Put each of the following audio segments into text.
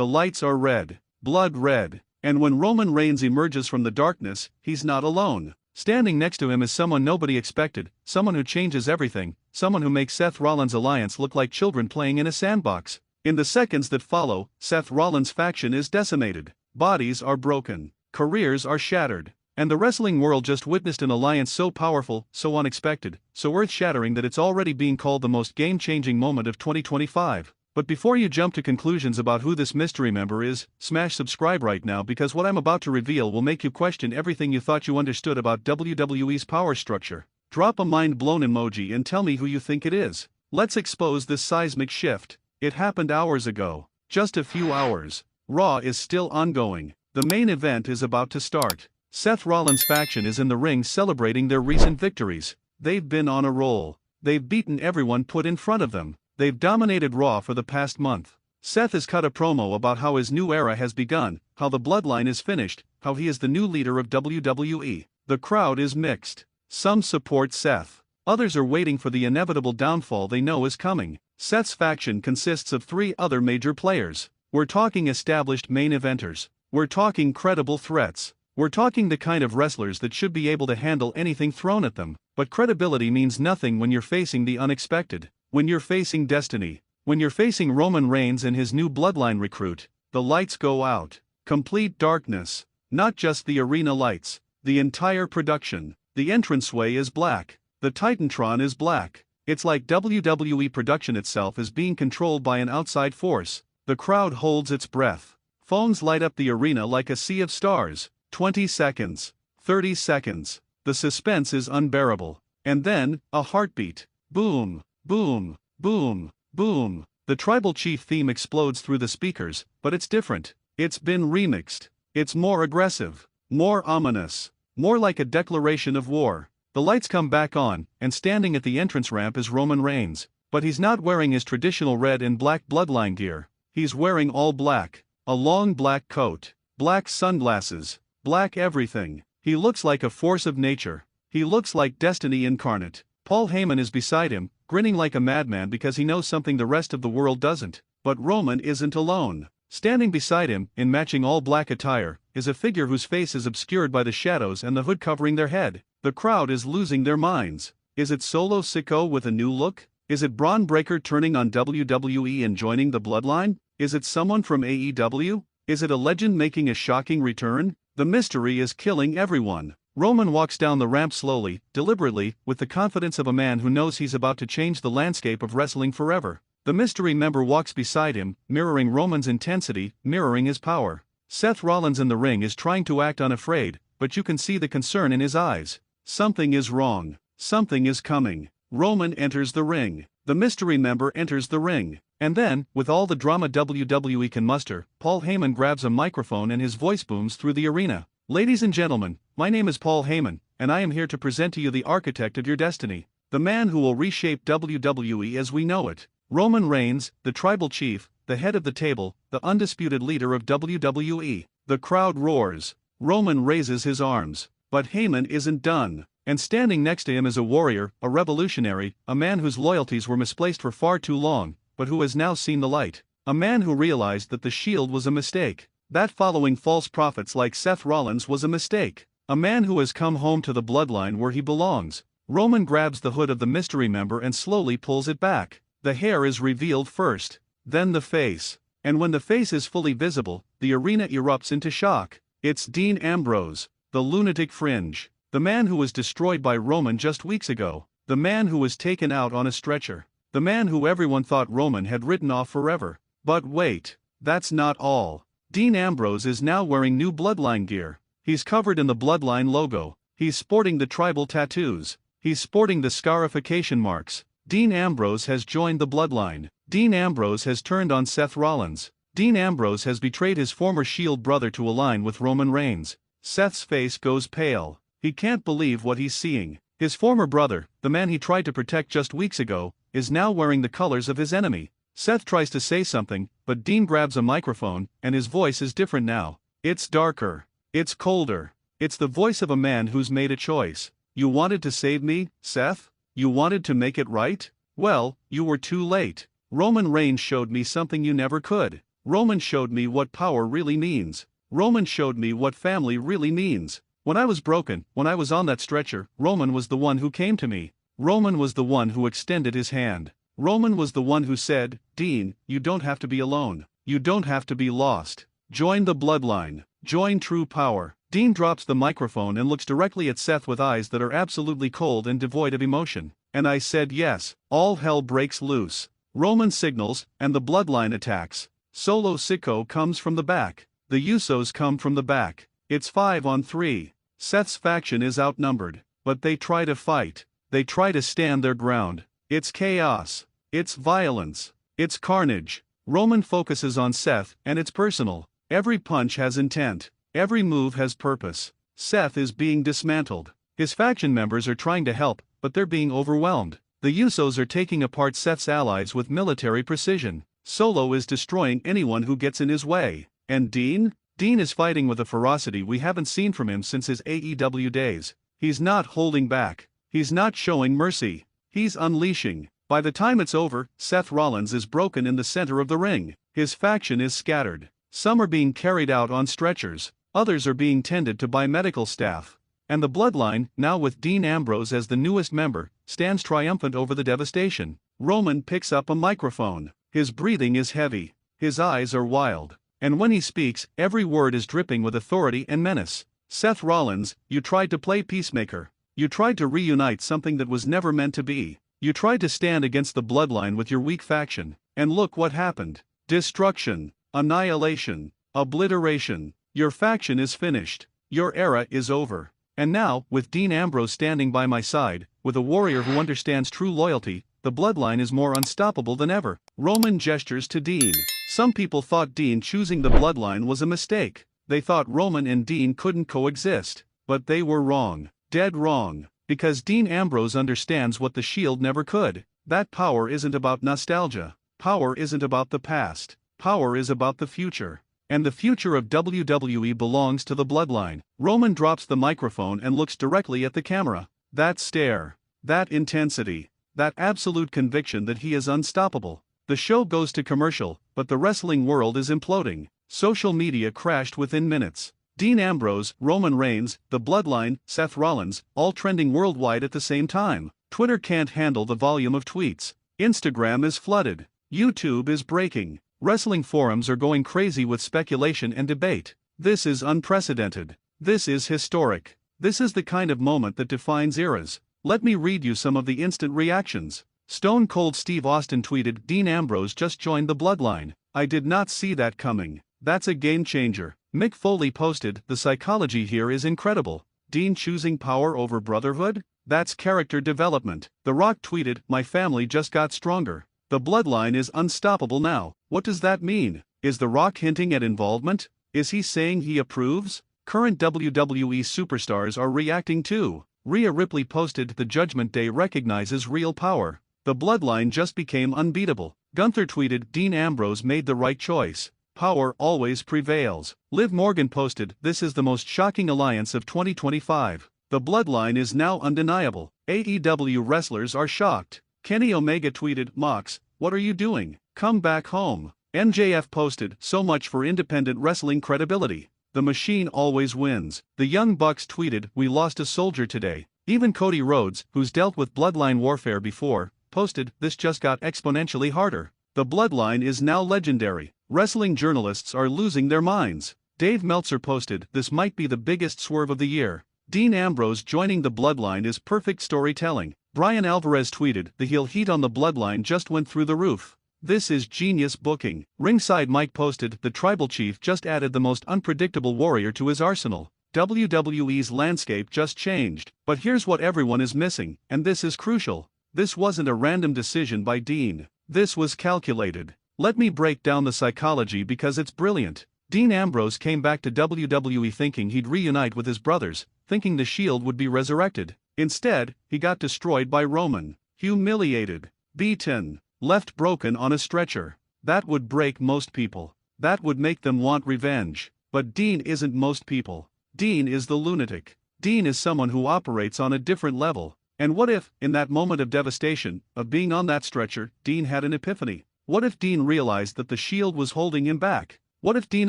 the lights are red, blood red, and when Roman Reigns emerges from the darkness, he's not alone. Standing next to him is someone nobody expected, someone who changes everything, someone who makes Seth Rollins' alliance look like children playing in a sandbox. In the seconds that follow, Seth Rollins' faction is decimated, bodies are broken, careers are shattered, and the wrestling world just witnessed an alliance so powerful, so unexpected, so earth-shattering that it's already being called the most game-changing moment of 2025. But before you jump to conclusions about who this mystery member is, smash subscribe right now because what I'm about to reveal will make you question everything you thought you understood about WWE's power structure. Drop a mind-blown emoji and tell me who you think it is. Let's expose this seismic shift. It happened hours ago. Just a few hours. Raw is still ongoing. The main event is about to start. Seth Rollins' faction is in the ring celebrating their recent victories. They've been on a roll. They've beaten everyone put in front of them. They've dominated Raw for the past month. Seth has cut a promo about how his new era has begun, how the bloodline is finished, how he is the new leader of WWE. The crowd is mixed. Some support Seth. Others are waiting for the inevitable downfall they know is coming. Seth's faction consists of 3 other major players. We're talking established main eventers. We're talking credible threats. We're talking the kind of wrestlers that should be able to handle anything thrown at them. But credibility means nothing when you're facing the unexpected. When you're facing destiny, when you're facing Roman Reigns and his new bloodline recruit, the lights go out. Complete darkness. Not just the arena lights, the entire production. The entranceway is black. The Titantron is black. It's like WWE production itself is being controlled by an outside force. The crowd holds its breath. Phones light up the arena like a sea of stars. 20 seconds. 30 seconds. The suspense is unbearable. And then, a heartbeat. Boom. Boom, boom, boom. The tribal chief theme explodes through the speakers, but it's different. It's been remixed. It's more aggressive, more ominous, more like a declaration of war. The lights come back on, and standing at the entrance ramp is Roman Reigns. But he's not wearing his traditional red and black bloodline gear. He's wearing all black. A long black coat, black sunglasses, black everything. He looks like a force of nature. He looks like destiny incarnate. Paul Heyman is beside him, grinning like a madman because he knows something the rest of the world doesn't. But Roman isn't alone. Standing beside him, in matching all-black attire, is a figure whose face is obscured by the shadows and the hood covering their head. The crowd is losing their minds. Is it Solo Sikoa with a new look? Is it Braun Breaker turning on WWE and joining the bloodline? Is it someone from AEW? Is it a legend making a shocking return? The mystery is killing everyone. Roman walks down the ramp slowly, deliberately, with the confidence of a man who knows he's about to change the landscape of wrestling forever. The mystery member walks beside him, mirroring Roman's intensity, mirroring his power. Seth Rollins in the ring is trying to act unafraid, but you can see the concern in his eyes. Something is wrong. Something is coming. Roman enters the ring. The mystery member enters the ring. And then, with all the drama WWE can muster, Paul Heyman grabs a microphone and his voice booms through the arena. Ladies and gentlemen, my name is Paul Heyman, and I am here to present to you the architect of your destiny, the man who will reshape WWE as we know it. Roman Reigns, the tribal chief, the head of the table, the undisputed leader of WWE. The crowd roars. Roman raises his arms. But Heyman isn't done. And standing next to him is a warrior, a revolutionary, a man whose loyalties were misplaced for far too long, but who has now seen the light. A man who realized that the Shield was a mistake. That following false prophets like Seth Rollins was a mistake. A man who has come home to the bloodline where he belongs. Roman grabs the hood of the mystery member and slowly pulls it back. The hair is revealed first, then the face. And when the face is fully visible, the arena erupts into shock. It's Dean Ambrose, the lunatic fringe. The man who was destroyed by Roman just weeks ago. The man who was taken out on a stretcher. The man who everyone thought Roman had written off forever. But wait, that's not all. Dean Ambrose is now wearing new bloodline gear. He's covered in the bloodline logo. He's sporting the tribal tattoos. He's sporting the scarification marks. Dean Ambrose has joined the bloodline. Dean Ambrose has turned on Seth Rollins. Dean Ambrose has betrayed his former Shield brother to align with Roman Reigns. Seth's face goes pale. He can't believe what he's seeing. His former brother, the man he tried to protect just weeks ago, is now wearing the colors of his enemy. Seth tries to say something, but Dean grabs a microphone, and his voice is different now. It's darker. It's colder. It's the voice of a man who's made a choice. You wanted to save me, Seth? You wanted to make it right? Well, you were too late. Roman Reigns showed me something you never could. Roman showed me what power really means. Roman showed me what family really means. When I was broken, when I was on that stretcher, Roman was the one who came to me. Roman was the one who extended his hand. Roman was the one who said, Dean, you don't have to be alone. You don't have to be lost. Join the bloodline. Join true power. Dean drops the microphone and looks directly at Seth with eyes that are absolutely cold and devoid of emotion. And I said yes. All hell breaks loose. Roman signals, and the bloodline attacks. Solo Sikoa comes from the back. The Usos come from the back. It's 5-on-3. Seth's faction is outnumbered, but they try to fight. They try to stand their ground. It's chaos. It's violence. It's carnage. Roman focuses on Seth, and it's personal. Every punch has intent. Every move has purpose. Seth is being dismantled. His faction members are trying to help, but they're being overwhelmed. The Usos are taking apart Seth's allies with military precision. Solo is destroying anyone who gets in his way. And Dean? Dean is fighting with a ferocity we haven't seen from him since his AEW days. He's not holding back. He's not showing mercy. He's unleashing. By the time it's over, Seth Rollins is broken in the center of the ring. His faction is scattered. Some are being carried out on stretchers. Others are being tended to by medical staff. And the bloodline, now with Dean Ambrose as the newest member, stands triumphant over the devastation. Roman picks up a microphone. His breathing is heavy. His eyes are wild. And when he speaks, every word is dripping with authority and menace. Seth Rollins, you tried to play peacemaker. You tried to reunite something that was never meant to be. You tried to stand against the bloodline with your weak faction. And look what happened. Destruction. Annihilation. Obliteration. Your faction is finished. Your era is over. And now, with Dean Ambrose standing by my side, with a warrior who understands true loyalty, the bloodline is more unstoppable than ever. Roman gestures to Dean. Some people thought Dean choosing the bloodline was a mistake. They thought Roman and Dean couldn't coexist. But they were wrong. Dead wrong. Because Dean Ambrose understands what the Shield never could. That power isn't about nostalgia. Power isn't about the past. Power is about the future. And the future of WWE belongs to the bloodline. Roman drops the microphone and looks directly at the camera. That stare. That intensity. That absolute conviction that he is unstoppable. The show goes to commercial, but the wrestling world is imploding. Social media crashed within minutes. Dean Ambrose, Roman Reigns, the Bloodline, Seth Rollins, all trending worldwide at the same time. Twitter can't handle the volume of tweets. Instagram is flooded. YouTube is breaking. Wrestling forums are going crazy with speculation and debate. This is unprecedented. This is historic. This is the kind of moment that defines eras. Let me read you some of the instant reactions. Stone Cold Steve Austin tweeted, Dean Ambrose just joined the bloodline. I did not see that coming. That's a game changer. Mick Foley posted, the psychology here is incredible. Dean choosing power over brotherhood? That's character development. The Rock tweeted, my family just got stronger. The bloodline is unstoppable now. What does that mean? Is The Rock hinting at involvement? Is he saying he approves? Current WWE superstars are reacting too. Rhea Ripley posted, the Judgment Day recognizes real power. The bloodline just became unbeatable. Gunther tweeted, Dean Ambrose made the right choice. Power always prevails. Liv Morgan posted, this is the most shocking alliance of 2025. The bloodline is now undeniable. AEW wrestlers are shocked. Kenny Omega tweeted, Mox, what are you doing? Come back home. MJF posted, so much for independent wrestling credibility. The machine always wins. The Young Bucks tweeted, we lost a soldier today. Even Cody Rhodes, who's dealt with bloodline warfare before, posted, this just got exponentially harder. The bloodline is now legendary. Wrestling journalists are losing their minds. Dave Meltzer posted, this might be the biggest swerve of the year. Dean Ambrose joining the bloodline is perfect storytelling. Brian Alvarez tweeted, the heel heat on the bloodline just went through the roof. This is genius booking. Ringside Mike posted, the tribal chief just added the most unpredictable warrior to his arsenal. WWE's landscape just changed. But here's what everyone is missing, and this is crucial. This wasn't a random decision by Dean. This was calculated. Let me break down the psychology because it's brilliant. Dean Ambrose came back to WWE thinking he'd reunite with his brothers, thinking the Shield would be resurrected. Instead, he got destroyed by Roman. Humiliated. Beaten. Left broken on a stretcher. That would break most people. That would make them want revenge. But Dean isn't most people. Dean is the lunatic. Dean is someone who operates on a different level. And what if, in that moment of devastation, of being on that stretcher, Dean had an epiphany? What if Dean realized that the Shield was holding him back? What if Dean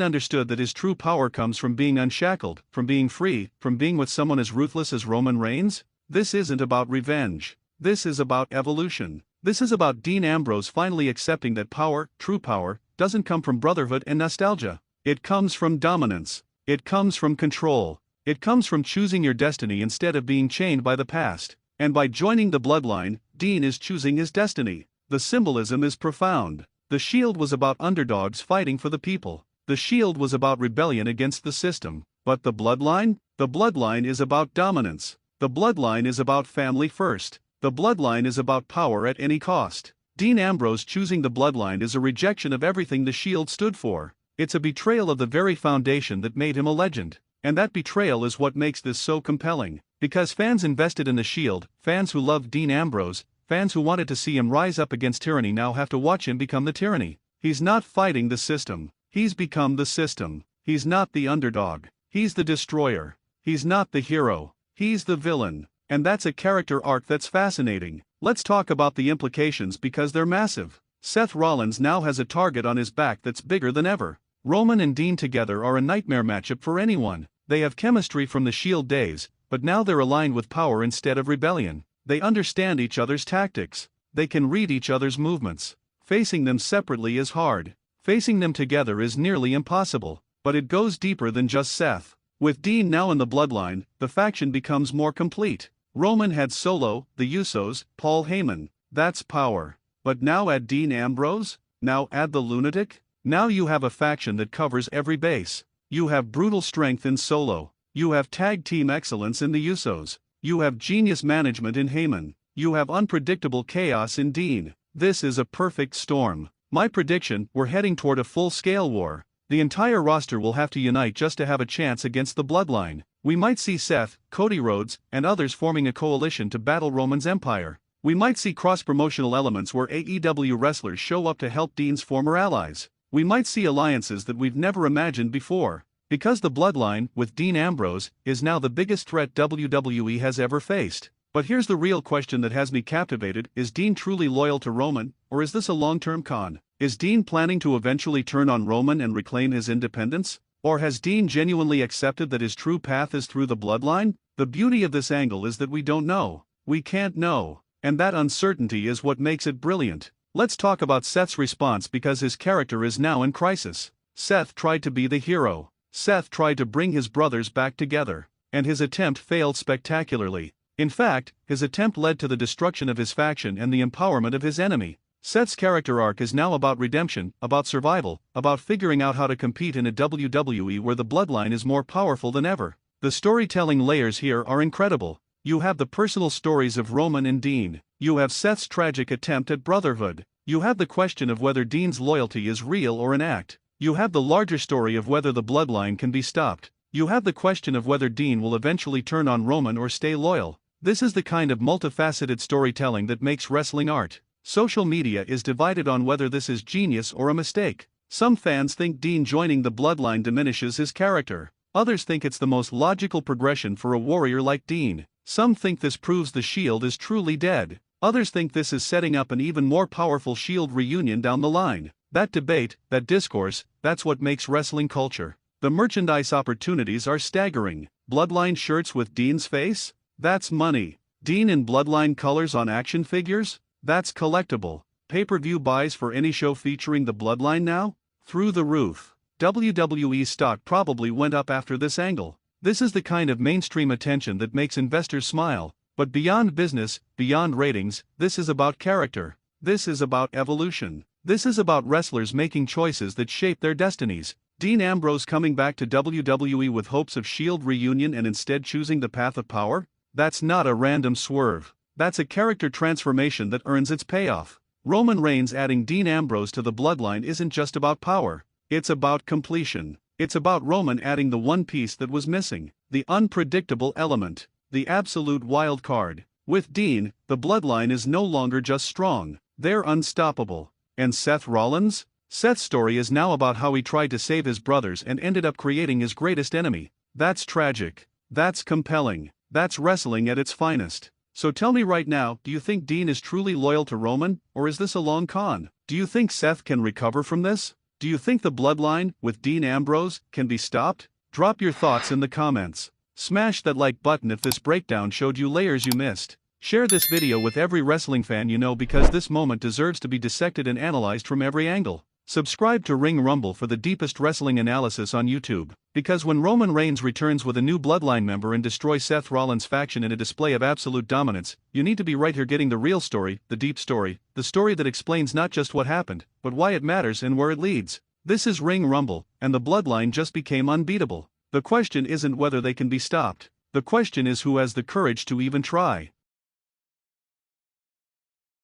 understood that his true power comes from being unshackled, from being free, from being with someone as ruthless as Roman Reigns? This isn't about revenge. This is about evolution. This is about Dean Ambrose finally accepting that power, true power, doesn't come from brotherhood and nostalgia. It comes from dominance. It comes from control. It comes from choosing your destiny instead of being chained by the past. And by joining the bloodline, Dean is choosing his destiny. The symbolism is profound. The Shield was about underdogs fighting for the people. The Shield was about rebellion against the system. But the bloodline? The bloodline is about dominance. The bloodline is about family first. The bloodline is about power at any cost. Dean Ambrose choosing the bloodline is a rejection of everything the Shield stood for. It's a betrayal of the very foundation that made him a legend. And that betrayal is what makes this so compelling. Because fans invested in the Shield, fans who loved Dean Ambrose, fans who wanted to see him rise up against tyranny now have to watch him become the tyranny. He's not fighting the system. He's become the system. He's not the underdog. He's the destroyer. He's not the hero. He's the villain. And that's a character arc that's fascinating. Let's talk about the implications because they're massive. Seth Rollins now has a target on his back that's bigger than ever. Roman and Dean together are a nightmare matchup for anyone. They have chemistry from the Shield days, but now they're aligned with power instead of rebellion. They understand each other's tactics. They can read each other's movements. Facing them separately is hard. Facing them together is nearly impossible. But it goes deeper than just Seth. With Dean now in the bloodline, the faction becomes more complete. Roman had Solo, the Usos, Paul Heyman. That's power. But now add Dean Ambrose? Now add the lunatic? Now you have a faction that covers every base. You have brutal strength in Solo. You have tag team excellence in the Usos. You have genius management in Heyman. You have unpredictable chaos in Dean. This is a perfect storm. My prediction, we're heading toward a full-scale war. The entire roster will have to unite just to have a chance against the bloodline. We might see Seth, Cody Rhodes, and others forming a coalition to battle Roman's empire. We might see cross-promotional elements where AEW wrestlers show up to help Dean's former allies. We might see alliances that we've never imagined before. Because the bloodline, with Dean Ambrose, is now the biggest threat WWE has ever faced. But here's the real question that has me captivated: is Dean truly loyal to Roman, or is this a long-term con? Is Dean planning to eventually turn on Roman and reclaim his independence? Or has Dean genuinely accepted that his true path is through the bloodline? The beauty of this angle is that we don't know. We can't know. And that uncertainty is what makes it brilliant. Let's talk about Seth's response because his character is now in crisis. Seth tried to be the hero. Seth tried to bring his brothers back together. And his attempt failed spectacularly. In fact, his attempt led to the destruction of his faction and the empowerment of his enemy. Seth's character arc is now about redemption, about survival, about figuring out how to compete in a WWE where the bloodline is more powerful than ever. The storytelling layers here are incredible. You have the personal stories of Roman and Dean. You have Seth's tragic attempt at brotherhood. You have the question of whether Dean's loyalty is real or an act. You have the larger story of whether the bloodline can be stopped. You have the question of whether Dean will eventually turn on Roman or stay loyal. This is the kind of multifaceted storytelling that makes wrestling art. Social media is divided on whether this is genius or a mistake. Some fans think Dean joining the bloodline diminishes his character. Others think it's the most logical progression for a warrior like Dean. Some think this proves the Shield is truly dead. Others think this is setting up an even more powerful Shield reunion down the line. That debate, that discourse, that's what makes wrestling culture. The merchandise opportunities are staggering. Bloodline shirts with Dean's face? That's money. Dean in bloodline colors on action figures? That's collectible. Pay-per-view buys for any show featuring the bloodline now? Through the roof. WWE stock probably went up after this angle. This is the kind of mainstream attention that makes investors smile. But beyond business, beyond ratings, this is about character. This is about evolution. This is about wrestlers making choices that shape their destinies. Dean Ambrose coming back to WWE with hopes of Shield reunion and instead choosing the path of power? That's not a random swerve. That's a character transformation that earns its payoff. Roman Reigns adding Dean Ambrose to the bloodline isn't just about power. It's about completion. It's about Roman adding the one piece that was missing, the unpredictable element, the absolute wild card. With Dean, the bloodline is no longer just strong, they're unstoppable. And Seth Rollins? Seth's story is now about how he tried to save his brothers and ended up creating his greatest enemy. That's tragic. That's compelling. That's wrestling at its finest. So tell me right now, do you think Dean is truly loyal to Roman, or is this a long con? Do you think Seth can recover from this? Do you think the bloodline, with Dean Ambrose, can be stopped? Drop your thoughts in the comments. Smash that like button if this breakdown showed you layers you missed. Share this video with every wrestling fan you know because this moment deserves to be dissected and analyzed from every angle. Subscribe to Ring Rumble for the deepest wrestling analysis on YouTube. Because when Roman Reigns returns with a new bloodline member and destroys Seth Rollins' faction in a display of absolute dominance, you need to be right here getting the real story, the deep story, the story that explains not just what happened, but why it matters and where it leads. This is Ring Rumble, and the bloodline just became unbeatable. The question isn't whether they can be stopped. The question is who has the courage to even try.